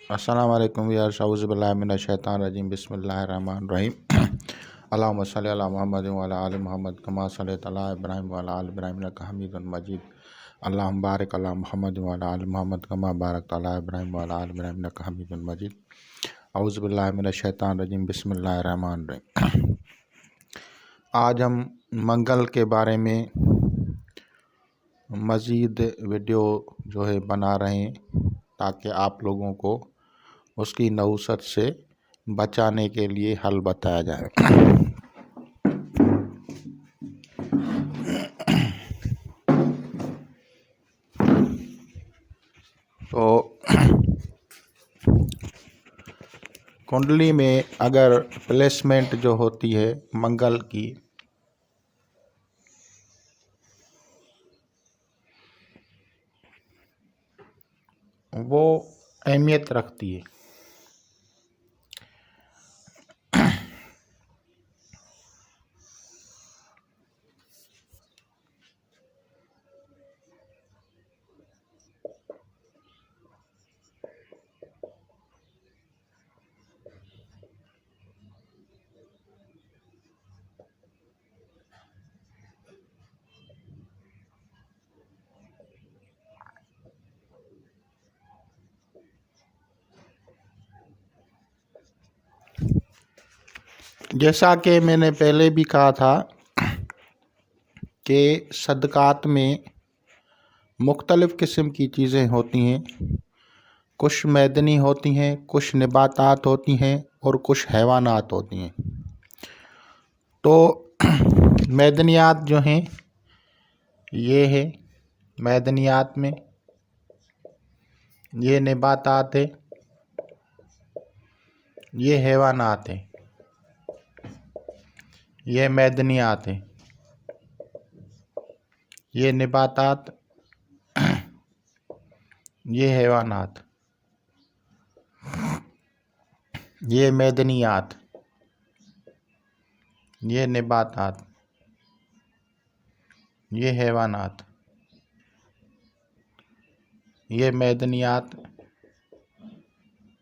अस्सलाम वालेकुम यार औज़ु बिल्लाहि मिनश शैतानिर रजीम बिस्मिल्लाहिर रहमानिर रहीम अल्लाहुम्मा सल्लि अला मुहम्मद व अला आलि मुहम्मद कमा सल्लैता अला इब्राहीम व अला आलि इब्राहीम इन्नका हमीदुम मजीद अल्लाहुम्मा बारिक अला मुहम्मद व अला आलि मुहम्मद कमा बारकता अला इब्राहीम व अला आलि इब्राहीम इन्नका हमीदुम मजीद औज़ु बिल्लाहि मिनश शैतानिर रजीम बिस्मिल्लाहिर रहमानिर रहीम। आज हम मंगल के बारे में मज़ीद वीडियो जो है बना रहे हैं ताकि आप लोगों को उसकी नहुसत से बचाने के लिए हल बताया जाए। तो कुंडली में अगर प्लेसमेंट जो होती है मंगल की, वो अहमियत रखती है। जैसा कि मैंने पहले भी कहा था कि सदक़ात में मुख्तलिफ़ किस्म की चीज़ें होती हैं। कुछ मैदनी होती हैं, कुछ नबातात होती हैं और कुछ हैवानात होती हैं। तो मैदनियात जो हैं ये है, मैदनियात में ये नबातात है, ये हैवानात है, ये मैदनियात है, ये नबातात, ये हैवानात, ये मैदनियात, ये नबातात, ये हैवानात, ये मैदनियात,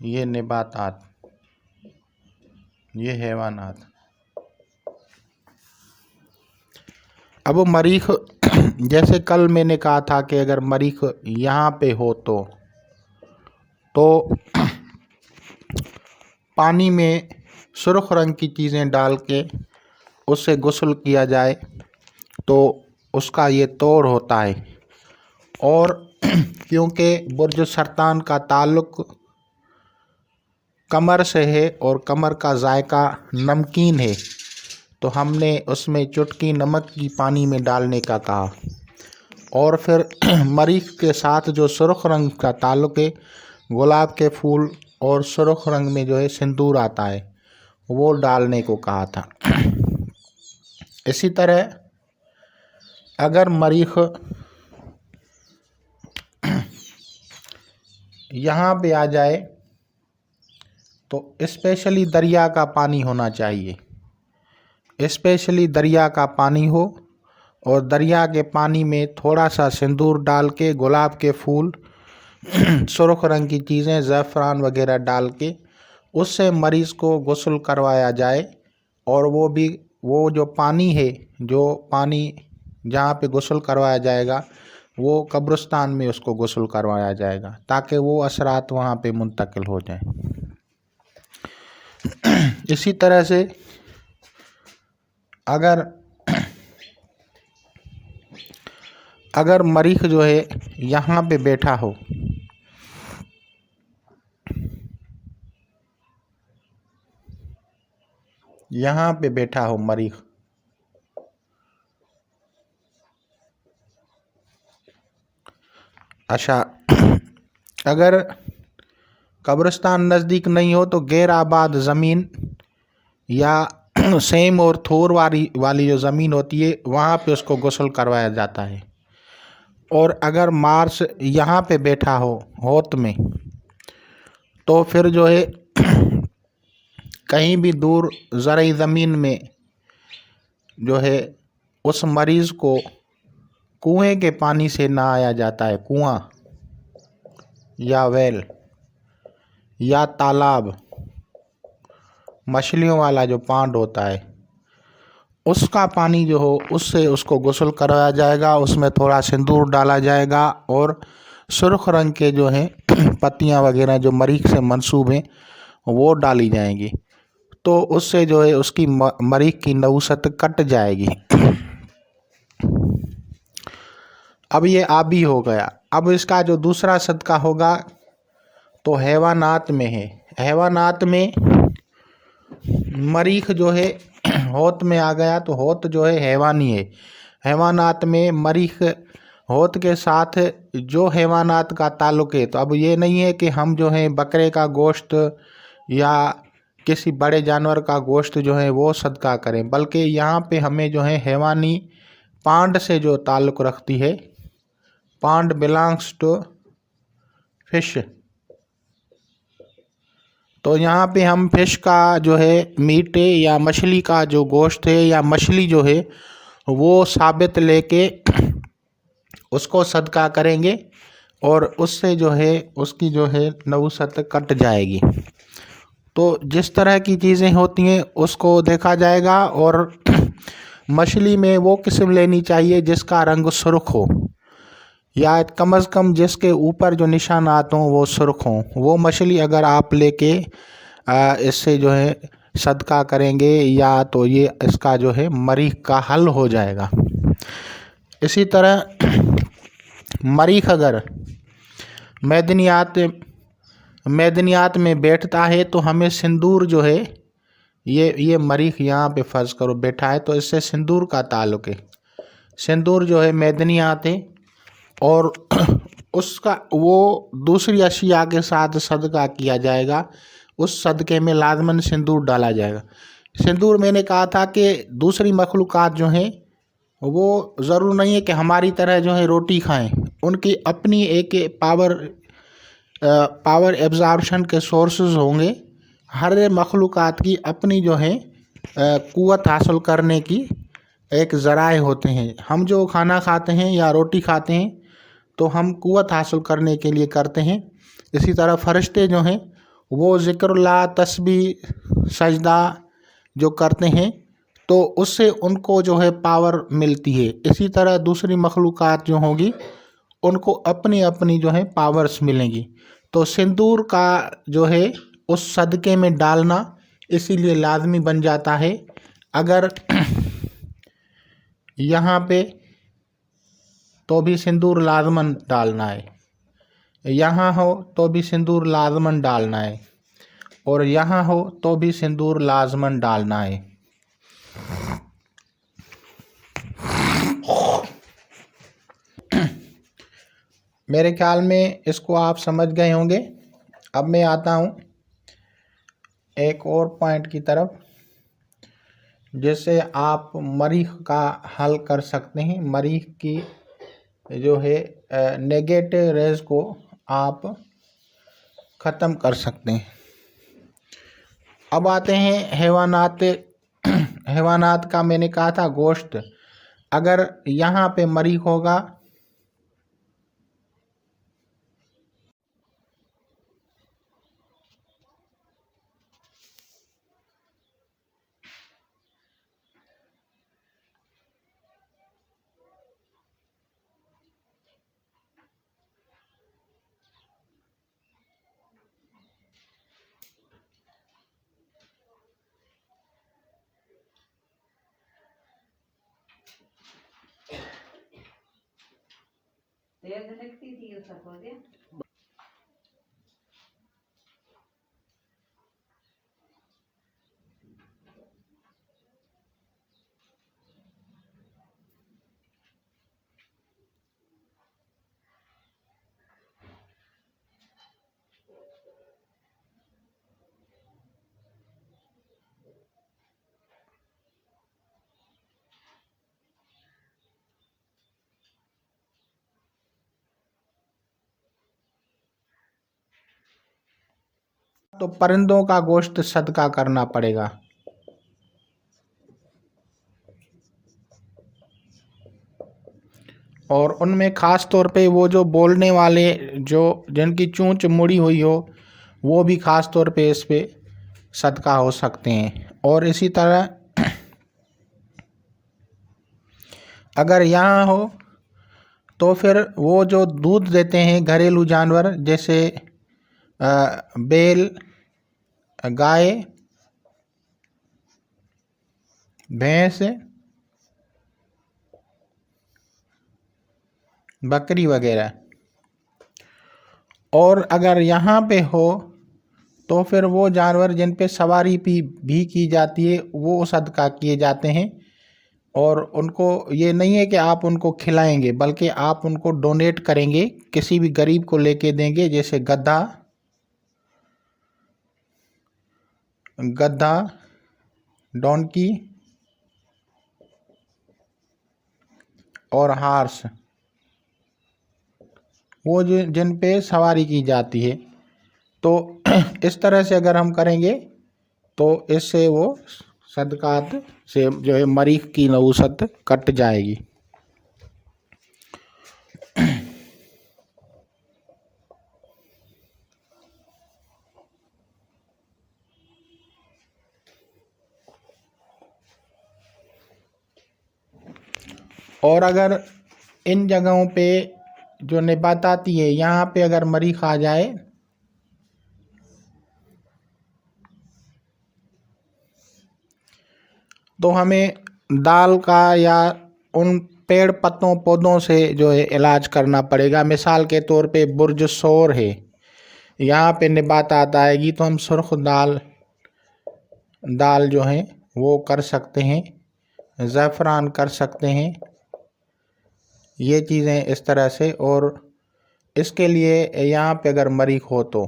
ये नबातात, ये हैवानात। अब मरीख, जैसे कल मैंने कहा था कि अगर मरीख यहाँ पे हो तो पानी में सुर्ख रंग की चीज़ें डाल के उससे गुस्ल किया जाए तो उसका ये तौर होता है। और क्योंकि बुर्ज सरतान का ताल्लुक़ कमर से है और कमर का जायका नमकीन है, तो हमने उसमें चुटकी नमक की पानी में डालने का कहा। और फिर मरीख के साथ जो सुर्ख रंग का ताल्लुक़ है, गुलाब के फूल और सुर्ख रंग में जो है सिंदूर आता है, वो डालने को कहा था। इसी तरह अगर मरीख यहाँ पे आ जाए तो स्पेशली दरिया का पानी होना चाहिए, स्पेशली दरिया का पानी हो और दरिया के पानी में थोड़ा सा सिंदूर डाल के, गुलाब के फूल, सुर्ख रंग की चीज़ें, ज़ैफ़रान वगैरह डाल के उससे मरीज़ को गुस्ल करवाया जाए। और वो भी, वो जो पानी है, जो पानी जहाँ पे गुस्ल करवाया जाएगा वो कब्रिस्तान में उसको गुस्ल करवाया जाएगा ताकि वो असरात वहाँ पे मुंतकिल हो जाएं। इसी तरह से अगर मरीख जो है यहाँ पे बैठा हो, यहाँ पे बैठा हो मरीख, अच्छा, अगर कब्रिस्तान नज़दीक नहीं हो तो गैर आबाद ज़मीन या सेम और थोर वाली जो ज़मीन होती है वहाँ पे उसको गुस्ल करवाया जाता है। और अगर मार्स यहाँ पे बैठा हो होत में, तो फिर जो है कहीं भी दूर ज़रई ज़मीन में जो है उस मरीज़ को कुएं के पानी से नहाया जाता है, कुआं या वेल, या तालाब, मछलियों वाला जो पांड होता है, उसका पानी जो हो उससे उसको गुस्ल कराया जाएगा। उसमें थोड़ा सिंदूर डाला जाएगा और सुर्ख रंग के जो हैं पत्तियां वगैरह जो मरीख से मंसूब हैं वो डाली जाएंगी। तो उससे जो है उसकी मरीख की नहुसत कट जाएगी। अब ये आबी हो गया। अब इसका जो दूसरा सदका होगा तो हैवानात में है। हैवानात में मरीख जो है होत में आ गया तो होत जो है हैवानी है। हैवानात में मरीख होत के साथ जो हैवानात का ताल्लुक़ है, तो अब ये नहीं है कि हम जो है बकरे का गोश्त या किसी बड़े जानवर का गोश्त जो है वो सदका करें, बल्कि यहाँ पे हमें जो है हैवानी पांड से जो ताल्लुक़ रखती है, पांड बिलोंग्स टू फिश, तो यहाँ पे हम फिश का जो है मीट है या मछली का जो गोश्त है या मछली जो है वो साबित लेके उसको सदका करेंगे और उससे जो है उसकी जो है नहुसत कट जाएगी। तो जिस तरह की चीज़ें होती हैं उसको देखा जाएगा। और मछली में वो किस्म लेनी चाहिए जिसका रंग सुर्ख हो, या कम अज़ कम जिसके ऊपर जो निशानात हों वो सुर्ख हों। वो मछली अगर आप लेके इससे जो है सदका करेंगे या तो ये इसका जो है मरीख का हल हो जाएगा। इसी तरह मरीख अगर मैदनियात में बैठता है तो हमें सिंदूर जो है ये मरीख यहाँ पे फ़र्ज़ करो बैठा है तो इससे सिंदूर का ताल्लुक़ है। सिंदूर जो है मैदनियात है और उसका वो दूसरी अशिया के साथ सदका किया जाएगा। उस सदक़े में लाज़मन सिंदूर डाला जाएगा। सिंदूर मैंने कहा था कि दूसरी मखलूक़ात जो हैं वो ज़रूर नहीं है कि हमारी तरह जो है रोटी खाएं, उनकी अपनी एक पावर एब्ज़ॉर्प्शन के सोर्सेज होंगे। हर मखलूक़ात की अपनी जो है क़ुव्वत हासिल करने की एक ज़राए होते हैं। हम जो खाना खाते हैं या रोटी खाते हैं तो हम क़ुव्वत हासिल करने के लिए करते हैं। इसी तरह फ़रिश्ते जो हैं वो ज़िक्रुल्लाह, तस्बीह, सजदा जो करते हैं तो उससे उनको जो है पावर मिलती है। इसी तरह दूसरी मखलूक़ात जो होंगी उनको अपनी अपनी जो है पावर्स मिलेंगी। तो सिंदूर का जो है उस सदक़े में डालना इसीलिए लाज़मी बन जाता है। अगर यहाँ पे तो भी सिंदूर लाज़मन डालना है, यहाँ हो तो भी सिंदूर लाज़मन डालना है, और यहाँ हो तो भी सिंदूर लाज़मन डालना है। मेरे ख्याल में इसको आप समझ गए होंगे। अब मैं आता हूँ एक और पॉइंट की तरफ जिससे आप मरीख का हल कर सकते हैं। मरीख की जो है नेगेटिव रेज को आप ख़त्म कर सकते हैं। अब आते हैं हैवानात। हैवानात का मैंने कहा था गोश्त। अगर यहाँ पे मरीख होगा तो परिंदों का गोश्त सदका करना पड़ेगा। और उनमें ख़ास तौर पे वो जो बोलने वाले जो जिनकी चोंच मुड़ी हुई हो वो भी ख़ास तौर पे इस पे सदका हो सकते हैं। और इसी तरह अगर यहाँ हो तो फिर वो जो दूध देते हैं घरेलू जानवर, जैसे बैल, गाय, भैंस, बकरी वगैरह, और अगर यहाँ पे हो तो फिर वो जानवर जिन पे सवारी भी की जाती है वो सदका किए जाते हैं। और उनको ये नहीं है कि आप उनको खिलाएंगे, बल्कि आप उनको डोनेट करेंगे, किसी भी गरीब को लेके देंगे। जैसे गधा, डोंकी और हार्स, वो जो जिन पे सवारी की जाती है। तो इस तरह से अगर हम करेंगे तो इससे वो सदकात से जो है मरीख की नहुसत कट जाएगी। और अगर इन जगहों पे जो निबात आती है, यहाँ पे अगर मरीख आ जाए तो हमें दाल का या उन पेड़ पत्तों पौधों से जो है इलाज करना पड़ेगा। मिसाल के तौर पे बुर्ज शोर है, यहाँ पे निबात आएगी तो हम सुर्ख दाल जो है वो कर सकते हैं, ज़ैफ़रान कर सकते हैं, ये चीज़ें इस तरह से। और इसके लिए यहाँ पे अगर मरीख हो तो,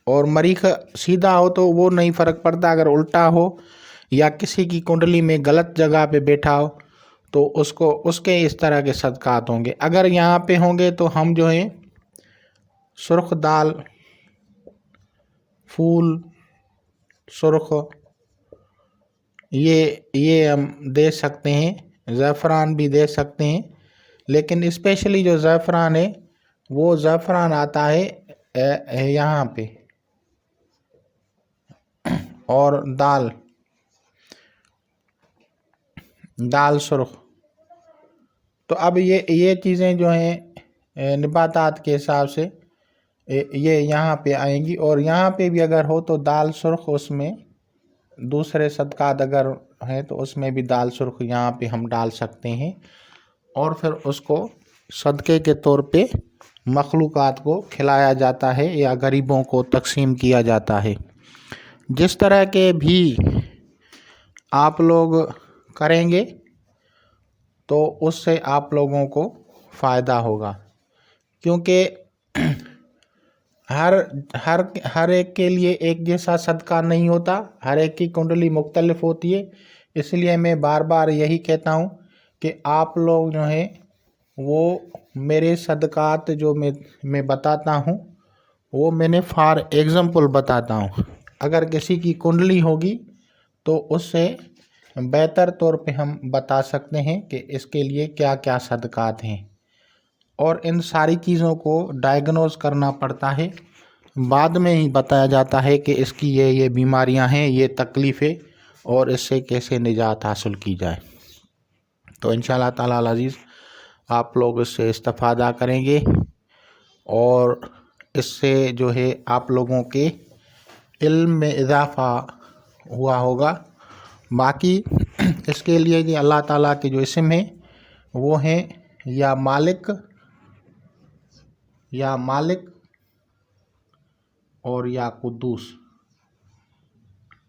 और मरीख सीधा हो तो वो नहीं फ़र्क पड़ता, अगर उल्टा हो या किसी की कुंडली में गलत जगह पे बैठा हो तो उसको उसके इस तरह के सदकात होंगे। अगर यहाँ पे होंगे तो हम जो है सुर्ख दाल, फूल सुर्ख, ये हम दे सकते हैं, ज़ैफ़रान भी दे सकते हैं। लेकिन स्पेशली जो ज़ैफ़रान है वो ज़ैफ़रान आता है यहाँ पे। और दाल सुर्ख। तो अब ये चीज़ें जो हैं निबातात के हिसाब से ये यहाँ पे आएंगी। और यहाँ पे भी अगर हो तो दाल सुर्ख, उसमें दूसरे सदकात अगर हैं तो उसमें भी दाल सुर्ख यहाँ पे हम डाल सकते हैं। और फिर उसको सदक़े के तौर पे मखलूक़ात को खिलाया जाता है या गरीबों को तकसीम किया जाता है। जिस तरह के भी आप लोग करेंगे तो उससे आप लोगों को फ़ायदा होगा, क्योंकि हर एक के लिए एक जैसा सदका नहीं होता, हर एक की कुंडली मुख्तलिफ होती है। इसलिए मैं बार बार यही कहता हूँ कि आप लोग जो हैं वो मेरे सदकात जो मैं बताता हूँ वो मैंने फॉर एग्ज़ाम्पल बताता हूँ। अगर किसी की कुंडली होगी तो उससे बेहतर तौर पे हम बता सकते हैं कि इसके लिए क्या क्या सदकात हैं। और इन सारी चीज़ों को डायग्नोज करना पड़ता है, बाद में ही बताया जाता है कि इसकी ये बीमारियां हैं, ये तकलीफ़ें, और इससे कैसे निजात हासिल की जाए। तो इंशाअल्लाह ताला अज़ीज़ आप लोग इससे इस्तिफ़ादा करेंगे और इससे जो है आप लोगों के इल्म में इजाफ़ा हुआ होगा। बाकी इसके लिए कि अल्लाह ताला के जो इस्म हैं वो हैं या मालिक और या कुद्दूस।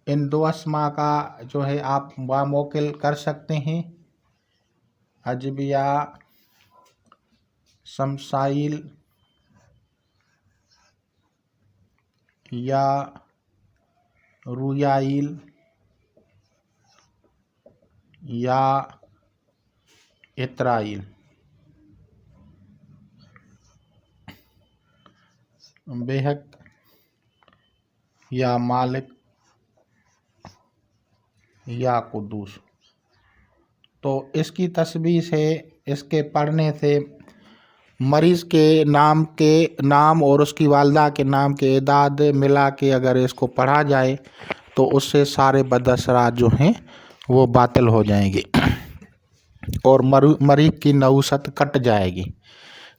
इन दो अस्मा का जो है आप बामौकिल कर सकते हैं। अजबिया, शमसाइल या रुयाइल या इतराइल, बेहक या मालिक या कुद्दूस। तो इसकी तस्बीह से, इसके पढ़ने से मरीज़ के नाम और उसकी वालदा के नाम के एदाद मिला के अगर इसको पढ़ा जाए तो उससे सारे बदअसरात जो हैं वो बातिल हो जाएंगे और मरीज़ की नहुसत कट जाएगी।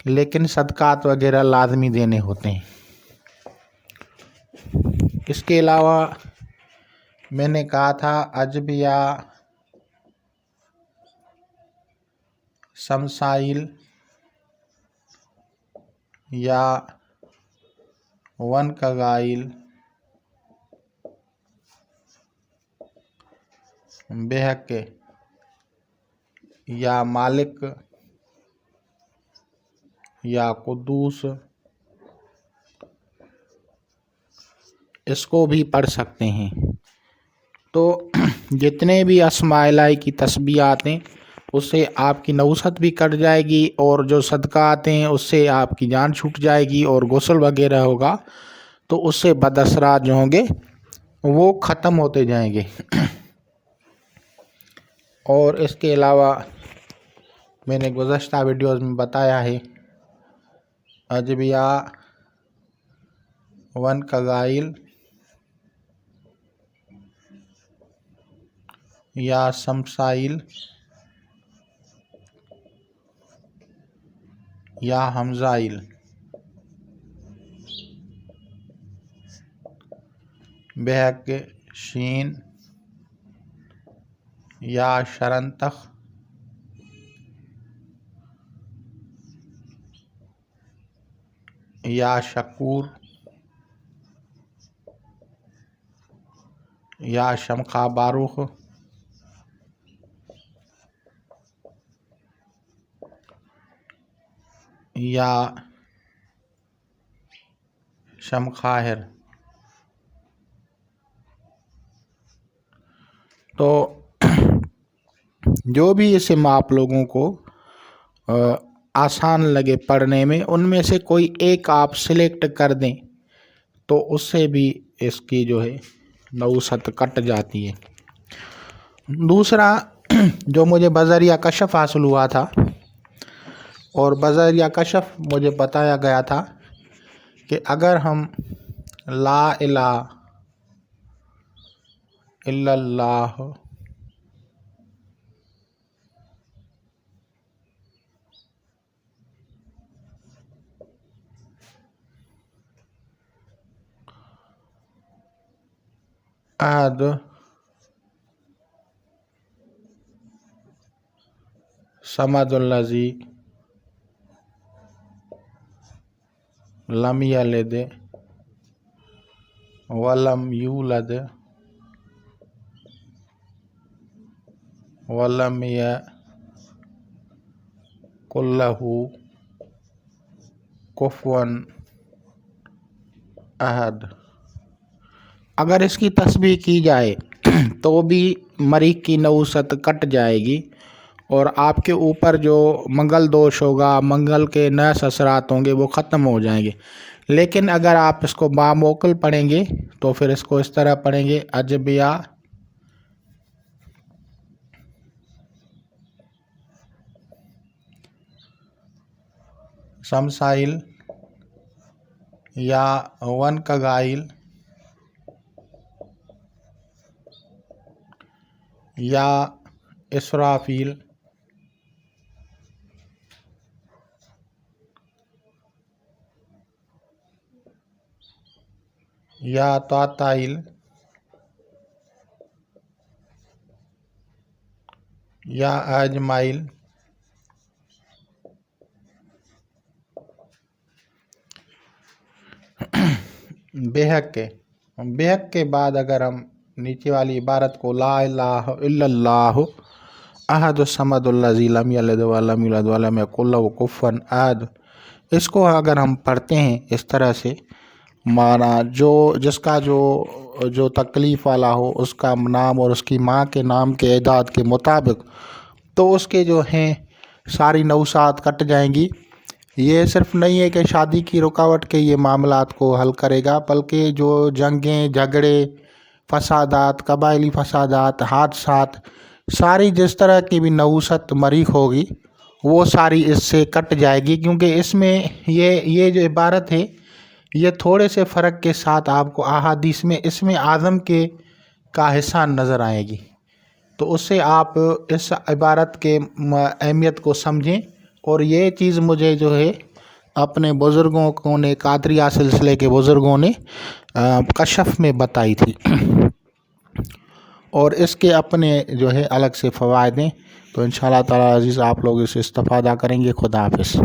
लेकिन सदकात वगैरह लाजमी देने होते हैं। इसके अलावा मैंने कहा था अजबिया, शमसाइल या वन कगाइल, बेहक या मालिक या कुद्दूस, इसको भी पढ़ सकते हैं। तो जितने भी अस्माइलाई की तस्बीहात हैं उससे आपकी नहुसत भी कट जाएगी और जो सदकात हैं उससे आपकी जान छूट जाएगी और गुस्ल वगैरह होगा तो उससे बदअसरात जो होंगे वो ख़त्म होते जाएंगे। और इसके अलावा मैंने गुज़श्ता वीडियोज़ में बताया है अजबिया, वन कगाइल या शमसाइल या हमजाइल, बेहक शीन या शरंतख या शकूर या शमखा बारुख या शमखाहिर। तो जो भी इसम आप लोगों को आसान लगे पढ़ने में उनमें से कोई एक आप सिलेक्ट कर दें तो उससे भी इसकी जो है नहुसत कट जाती है। दूसरा जो मुझे बज़रिया कशफ हासिल हुआ था और बज़रिया कशफ मुझे बताया गया था कि अगर हम ला इलाहा इल्लल्लाह अहद समदुल्लज़ी लम यलिद वलम यूलद वलम यकुल लहू कुफुवन अहद, अगर इसकी तस्बीह की जाए तो भी मरीज़ की नहुसत कट जाएगी और आपके ऊपर जो मंगल दोष होगा, मंगल के नस असरात होंगे वो ख़त्म हो जाएंगे। लेकिन अगर आप इसको बामोकल पढ़ेंगे तो फिर इसको इस तरह पढ़ेंगे अजबिया, शमसाइल या वन कगाइल या इसराफील या ताताइल या अजमाइल, बेहक के बाद अगर हम नीचे वाली इबारत को ला इलाहा इल्लल्लाह अहदुस समदुल्लज़ी लम यलिद वलम यूलद वलम यकुल लहू कुफुवन अहद, इसको अगर हम पढ़ते हैं इस तरह से, माना जिसका जो तकलीफ़ वाला हो उसका नाम और उसकी माँ के नाम के एदाद के मुताबिक, तो उसके जो हैं सारी नहुसात कट जाएंगी। ये सिर्फ नहीं है कि शादी की रुकावट के ये मामलात को हल करेगा, बल्कि जो जंगें, झगड़े, फसादात, कबायली फसादात, हादसात, सारी जिस तरह की भी नहुसत मरीख होगी वो सारी इससे कट जाएगी, क्योंकि इसमें ये जो इबारत है ये थोड़े से फ़र्क के साथ आपको अहादीस में इसमें आज़म के का हिस्सा नज़र आएगी। तो उससे आप इस इबारत के अहमियत को समझें। और ये चीज़ मुझे जो है अपने बुज़ुर्गों ने, कादरिया सिलसिले के बुज़ुर्गों ने कशफ़ में बताई थी। और इसके अपने जो है अलग से फ़वाइद हैं। तो इंशाअल्लाह ताला अज़ीज़ आप लोग इससे इस्तिफ़ादा करेंगे। खुदा हाफ़िज़।